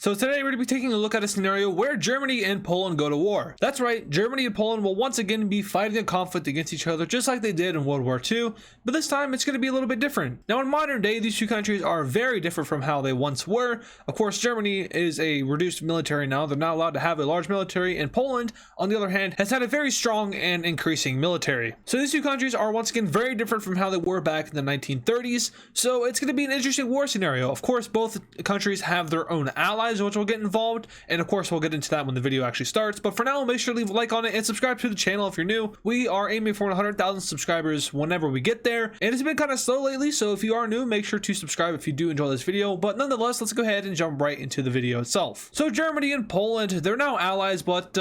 So today we're going to be taking a look at a scenario where Germany and Poland go to war. That's right, Germany and Poland will once again be fighting a conflict against each other just like they did in World War II, but this time it's going to be a little bit different. Now in modern day, these two countries are very different from how they once were. Of course, Germany is a reduced military now. They're not allowed to have a large military, and Poland, on the other hand, has had a very strong and increasing military. So these two countries are once again very different from how they were back in the 1930s, so it's going to be an interesting war scenario. Of course, both countries have their own allies which will get involved, and of course we'll get into that when the video actually starts, but for now make sure to leave a like on it and subscribe to the channel if you're new. We are aiming for 100,000 subscribers whenever we get there, and it's been kind of slow lately, so if you are new, make sure to subscribe if you do enjoy this video. But nonetheless, let's go ahead and jump right into the video itself. So Germany and Poland, they're now allies, but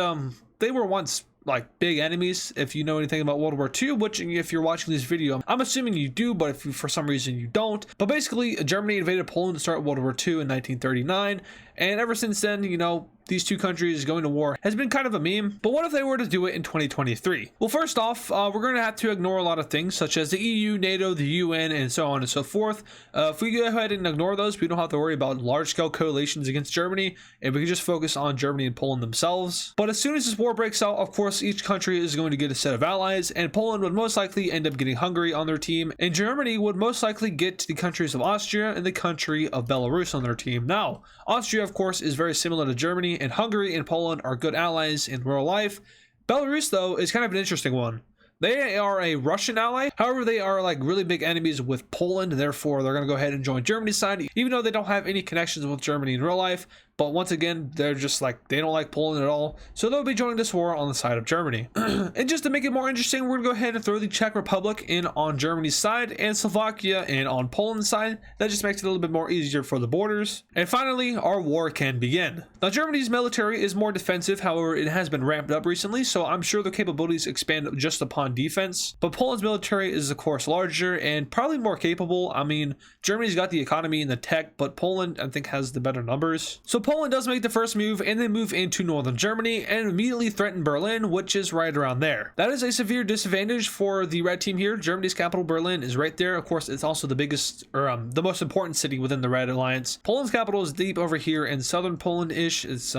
they were once like big enemies. If you know anything about World War II, which if you're watching this video, I'm assuming you do, but if for some reason you don't. But basically, Germany invaded Poland to start World War II in 1939, and ever since then, you know, these two countries going to war has been kind of a meme. But what if they were to do it in 2023? Well, first off, we're going to have to ignore a lot of things such as the EU, NATO, the UN, and so on and so forth. If we go ahead and ignore those, we don't have to worry about large-scale coalitions against Germany, and we can just focus on Germany and Poland themselves. But as soon as this war breaks out, of course, each country is going to get a set of allies, and Poland would most likely end up getting Hungary on their team, and Germany would most likely get the countries of Austria and the country of Belarus on their team. Now, Austria, of course, is very similar to Germany, and Hungary and Poland are good allies in real life. Belarus, though, is kind of an interesting one. They are a Russian ally. However, they are like really big enemies with Poland. Therefore, they're going to go ahead and join Germany's side, even though they don't have any connections with Germany in real life. But once again, they're just like, they don't like Poland at all. So they'll be joining this war on the side of Germany. And just to make it more interesting, we're going to go ahead and throw the Czech Republic in on Germany's side and Slovakia in on Poland's side. That just makes it a little bit more easier for the borders. And finally, our war can begin. Now, Germany's military is more defensive. However, it has been ramped up recently, so I'm sure their capabilities expand just upon defense. But Poland's military is, of course, larger and probably more capable. I mean, Germany's got the economy and the tech, but Poland, I think, has the better numbers. So Poland does make the first move, and they move into northern Germany and immediately threaten Berlin, which is right around there. That is a severe disadvantage for the red team here. Germany's capital, Berlin, is right there. Of course, it's also the biggest, or the most important city within the Red Alliance. Poland's capital is deep over here in southern Poland-ish. It's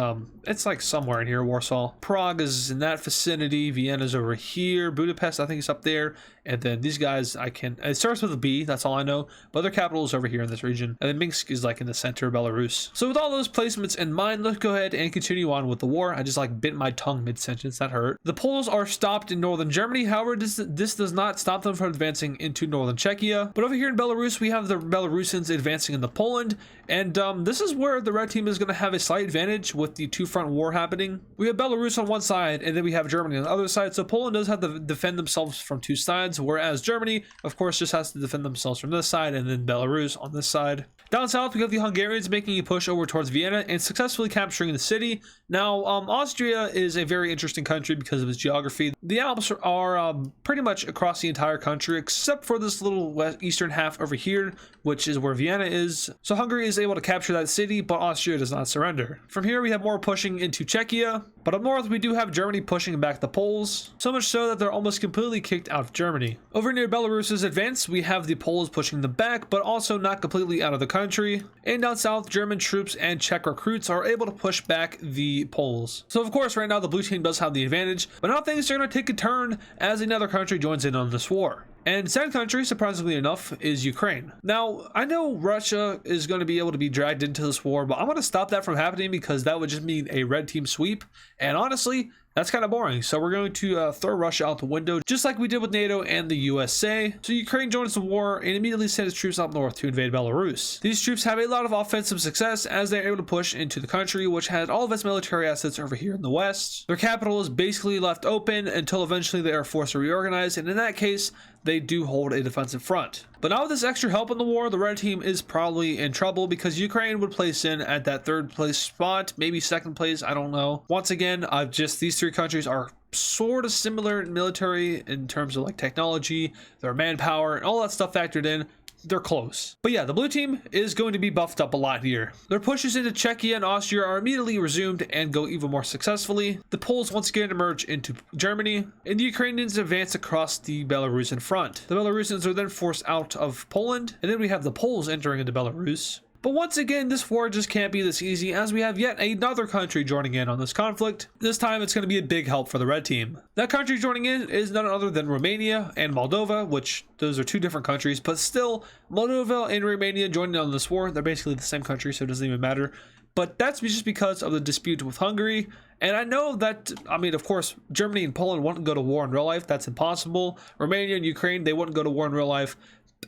like somewhere in here, Warsaw. Prague is in that vicinity. Vienna's over here. Budapest, I think, is up there. And then these guys, it starts with a B, that's all I know, but their capital is over here in this region. And then Minsk is like in the center of Belarus. So with all those placements in mind, let's go ahead and continue on with the war. I just like bit my tongue mid-sentence, that hurt. The Poles are stopped in northern Germany. However, this does not stop them from advancing into northern Czechia. But over here in Belarus, we have the Belarusians advancing into Poland. And this is where the red team is going to have a slight advantage with the two-front war happening. We have Belarus on one side, and then we have Germany on the other side. So Poland does have to defend themselves from two sides, whereas Germany, of course, just has to defend themselves from this side, and then Belarus on this side. Down south, we have the Hungarians making a push over towards Vienna and successfully capturing the city. Now, Austria is a very interesting country because of its geography. The Alps are pretty much across the entire country, except for this little eastern half over here, which is where Vienna is. So Hungary is able to capture that city, but Austria does not surrender. From here, we have more pushing into Czechia, but up north, we do have Germany pushing back the Poles, so much so that they're almost completely kicked out of Germany. Over near Belarus's advance, we have the Poles pushing them back, but also not completely out of the country. And down south, German troops and Czech recruits are able to push back the Poles. So of course, right now the blue team does have the advantage, but now things are going to take a turn as another country joins in on this war. And said country, surprisingly enough, is Ukraine. Now, I know Russia is going to be able to be dragged into this war, but I want to stop that from happening because that would just mean a red team sweep. And honestly, that's kind of boring. So we're going to throw Russia out the window, just like we did with NATO and the USA. So Ukraine joins the war and immediately sends troops up north to invade Belarus. These troops have a lot of offensive success as they're able to push into the country, which has all of its military assets over here in the west. Their capital is basically left open until eventually they are forced to reorganize, and in that case, they do hold a defensive front. But now with this extra help in the war, the red team is probably in trouble because Ukraine would place in at that third place spot, maybe second place, I don't know. Once again, these three countries are sort of similar in military in terms of like technology, their manpower, and all that stuff factored in. They're close. But yeah, the blue team is going to be buffed up a lot here. Their pushes into Czechia and Austria are immediately resumed and go even more successfully. The Poles once again emerge into Germany, and the Ukrainians advance across the Belarusian front. The Belarusians are then forced out of Poland, and then we have the Poles entering into Belarus. But once again, this war just can't be this easy, as we have yet another country joining in on this conflict. This time it's going to be a big help for the red team. That country joining in is none other than Romania and Moldova, which those are two different countries, but still, Moldova and Romania joining on this war. They're basically the same country, so it doesn't even matter. But that's just because of the dispute with Hungary. And I know that, I mean, of course, Germany and Poland wouldn't go to war in real life. That's impossible. Romania and Ukraine, they wouldn't go to war in real life.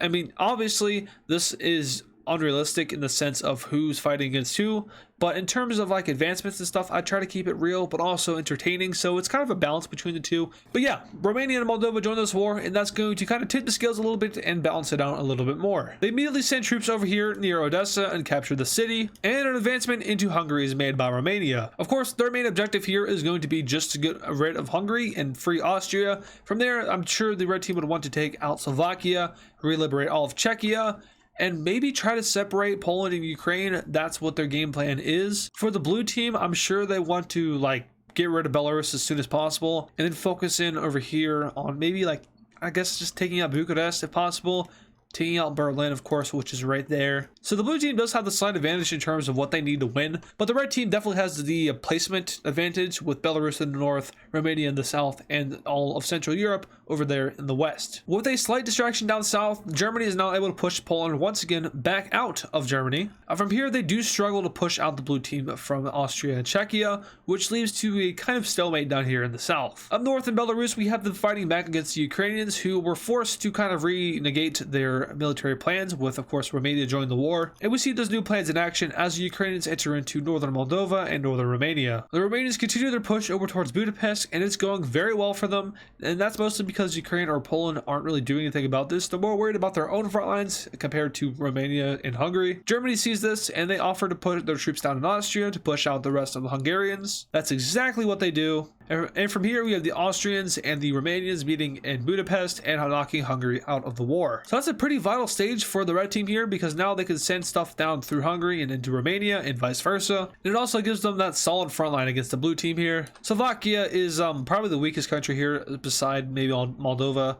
I mean, obviously, this is unrealistic in the sense of who's fighting against who, but in terms of like advancements and stuff, I try to keep it real but also entertaining, so it's kind of a balance between the two. But yeah, Romania and Moldova joined this war, and that's going to kind of tip the scales a little bit and balance it out a little bit more. They immediately sent troops over here near Odessa and captured the city, and an advancement into Hungary is made by Romania. Of course, their main objective here is going to be just to get rid of Hungary and free Austria. From there, I'm sure the red team would want to take out Slovakia, re-liberate all of Czechia, and maybe try to separate Poland and Ukraine. That's what their game plan is. For the blue team, I'm sure they want to like get rid of Belarus as soon as possible, and then focus in over here on maybe like, I guess, just taking out Bucharest if possible, taking out Berlin, of course, which is right there. So the blue team does have the slight advantage in terms of what they need to win, but the red team definitely has the placement advantage with Belarus in the north, Romania in the south, and all of Central Europe over there in the west. With a slight distraction down south, Germany is now able to push Poland once again back out of Germany. From here, they do struggle to push out the blue team from Austria and Czechia, which leads to a kind of stalemate down here in the south. Up north in Belarus, we have them fighting back against the Ukrainians, who were forced to kind of renegate their military plans, with of course Romania joining the war, and we see those new plans in action as the Ukrainians enter into northern Moldova and northern Romania. The Romanians continue their push over towards Budapest, and it's going very well for them, and that's mostly because Ukraine or Poland aren't really doing anything about this. They're more worried about their own front lines compared to Romania and Hungary. Germany sees this, and they offer to put their troops down in Austria to push out the rest of the Hungarians. That's exactly what they do. And from here, we have the Austrians and the Romanians meeting in Budapest and knocking Hungary out of the war. So that's a pretty vital stage for the red team here, because now they can send stuff down through Hungary and into Romania and vice versa. And it also gives them that solid front line against the blue team here. Slovakia is probably the weakest country here, beside maybe Moldova.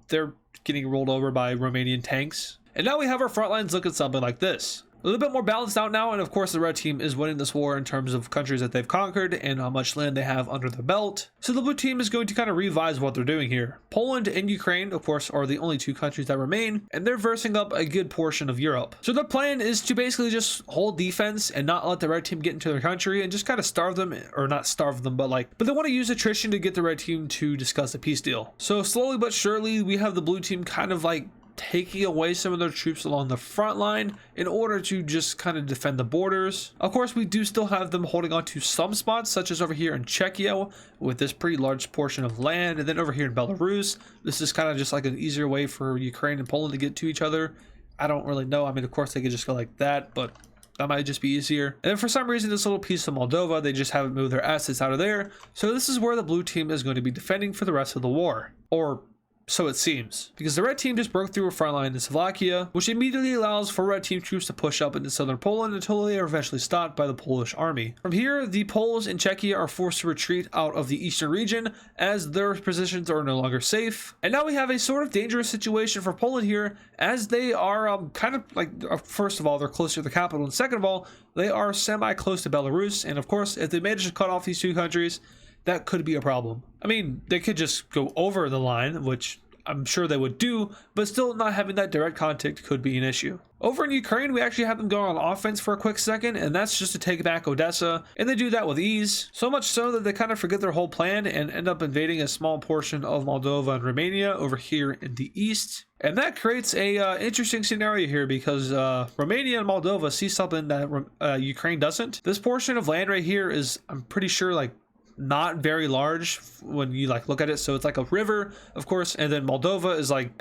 They're getting rolled over by Romanian tanks. And now we have our front lines looking something like this. A little bit more balanced out now, and of course the red team is winning this war in terms of countries that they've conquered and how much land they have under their belt. So the blue team is going to kind of revise what they're doing here. Poland and Ukraine, of course, are the only two countries that remain, and they're versing up a good portion of Europe. So their plan is to basically just hold defense and not let the red team get into their country and just kind of starve them, or not starve them, but they want to use attrition to get the red team to discuss a peace deal. So slowly but surely, we have the blue team kind of like taking away some of their troops along the front line in order to just kind of defend the borders. Of course, we do still have them holding on to some spots, such as over here in Czechia with this pretty large portion of land, and then over here in Belarus, this is kind of just like an easier way for Ukraine and Poland to get to each other. I don't really know. I mean, of course they could just go like that, but that might just be easier. And then for some reason, this little piece of Moldova, they just haven't moved their assets out of there. So this is where the blue team is going to be defending for the rest of the war, or so it seems, because the red team just broke through a front line in Slovakia, which immediately allows for red team troops to push up into southern Poland until they are eventually stopped by the Polish army. From here, the Poles in Czechia are forced to retreat out of the eastern region as their positions are no longer safe. And now we have a sort of dangerous situation for Poland here, as they are kind of like, first of all, they're closer to the capital, and second of all, they are semi-close to Belarus, and of course, if they manage to cut off these two countries, that could be a problem. I mean, they could just go over the line, which I'm sure they would do, but still not having that direct contact could be an issue. Over in Ukraine, we actually have them go on offense for a quick second, and that's just to take back Odessa, and they do that with ease. So much so that they kind of forget their whole plan and end up invading a small portion of Moldova and Romania over here in the east. And that creates a interesting scenario here, because Romania and Moldova see something that Ukraine doesn't. This portion of land right here is, I'm pretty sure, like, not very large when you like look at it. So it's like a river, of course, and then Moldova is like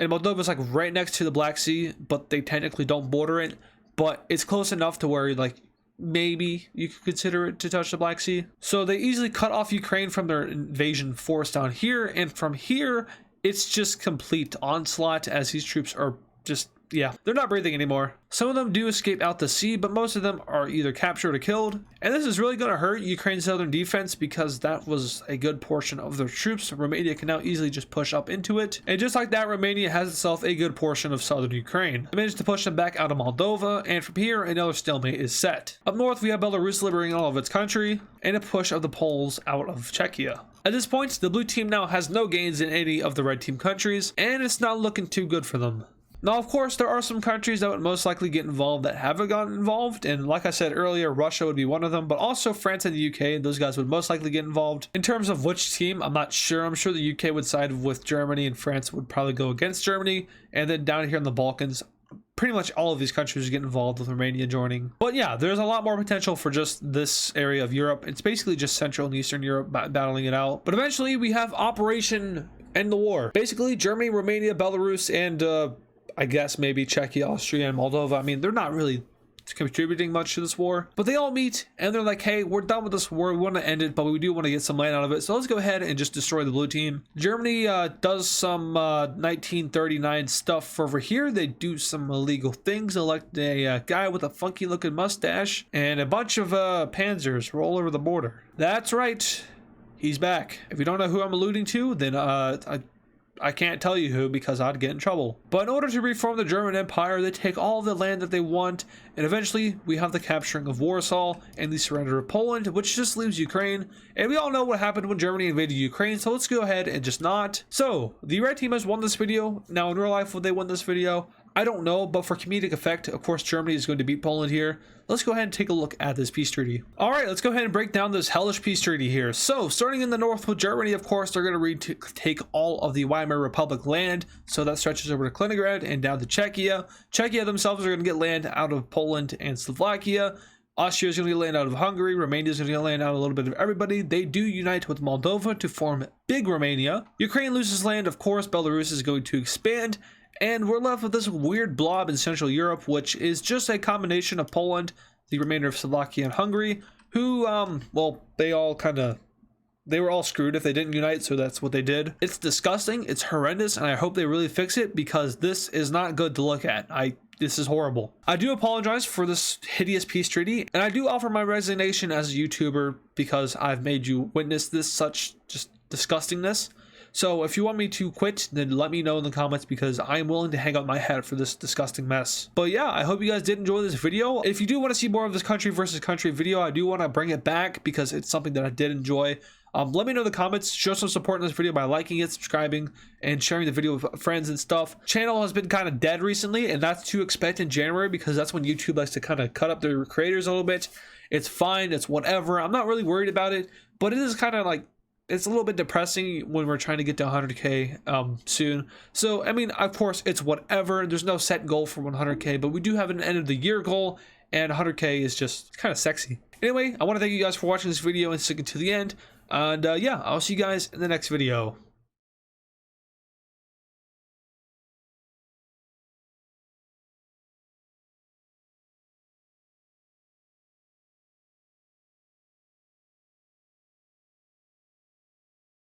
right next to the Black Sea, but they technically don't border it, but it's close enough to where like maybe you could consider it to touch the Black Sea. So they easily cut off Ukraine from their invasion force down here, and from here it's just complete onslaught as these troops are just yeah, they're not breathing anymore. Some of them do escape out to sea, but most of them are either captured or killed. And this is really going to hurt Ukraine's southern defense because that was a good portion of their troops. Romania can now easily just push up into it. And just like that, Romania has itself a good portion of southern Ukraine. They managed to push them back out of Moldova, and from here, another stalemate is set. Up north, we have Belarus liberating all of its country, and a push of the Poles out of Czechia. At this point, the blue team now has no gains in any of the red team countries, and it's not looking too good for them. Now, of course, there are some countries that would most likely get involved that haven't gotten involved, and like I said earlier, Russia would be one of them, but also France and the UK, those guys would most likely get involved. In terms of which team, I'm not sure. I'm sure the UK would side with Germany, and France would probably go against Germany, and then down here in the Balkans, pretty much all of these countries get involved with Romania joining. But yeah, there's a lot more potential for just this area of Europe. It's basically just Central and Eastern Europe battling it out. But eventually, we have Operation End the War. Basically, Germany, Romania, Belarus, and I guess maybe Czechia, Austria, and Moldova. I mean, they're not really contributing much to this war, but they all meet and they're like, hey, we're done with this war. We want to end it, but we do want to get some land out of it. So let's go ahead and just destroy the blue team. Germany does some 1939 stuff over here. They do some illegal things, elect a guy with a funky looking mustache, and a bunch of panzers roll over the border. That's right. He's back. If you don't know who I'm alluding to, then I can't tell you who because I'd get in trouble. But in order to reform the German Empire, they take all the land that they want, and eventually we have the capturing of Warsaw and the surrender of Poland, which just leaves Ukraine. And we all know what happened when Germany invaded Ukraine, so let's go ahead and just not. So, the red team has won this video. Now, in real life, would they win this video? I don't know, but for comedic effect, of course, Germany is going to beat Poland here. Let's go ahead and take a look at this peace treaty. All right, let's go ahead and break down this hellish peace treaty here. So, starting in the north with Germany, of course, they're going to take all of the Weimar Republic land. So that stretches over to Kaliningrad and down to Czechia. Czechia themselves are going to get land out of Poland and Slovakia. Austria is going to get land out of Hungary. Romania is going to get land out of a little bit of everybody. They do unite with Moldova to form Big Romania. Ukraine loses land, of course. Belarus is going to expand. And we're left with this weird blob in Central Europe, which is just a combination of Poland, the remainder of Slovakia, and Hungary, who, well, they were all screwed if they didn't unite, so that's what they did. It's disgusting, it's horrendous, and I hope they really fix it because this is not good to look at. This is horrible. I do apologize for this hideous peace treaty, and I do offer my resignation as a YouTuber because I've made you witness this such just disgustingness. So if you want me to quit, then let me know in the comments because I am willing to hang up my hat for this disgusting mess. But yeah, I hope you guys did enjoy this video. If you do want to see more of this country versus country video, I do want to bring it back because it's something that I did enjoy. Let me know in the comments. Show some support in this video by liking it, subscribing, and sharing the video with friends and stuff. Channel has been kind of dead recently, and that's to expect in January because that's when YouTube likes to kind of cut up their creators a little bit. It's fine. It's whatever. I'm not really worried about it, but it is kind of like, it's a little bit depressing when we're trying to get to 100k soon. So, I mean, of course, it's whatever. There's no set goal for 100k, but we do have an end of the year goal, and 100k is just kind of sexy. Anyway, I want to thank you guys for watching this video and sticking to the end. And yeah, I'll see you guys in the next video.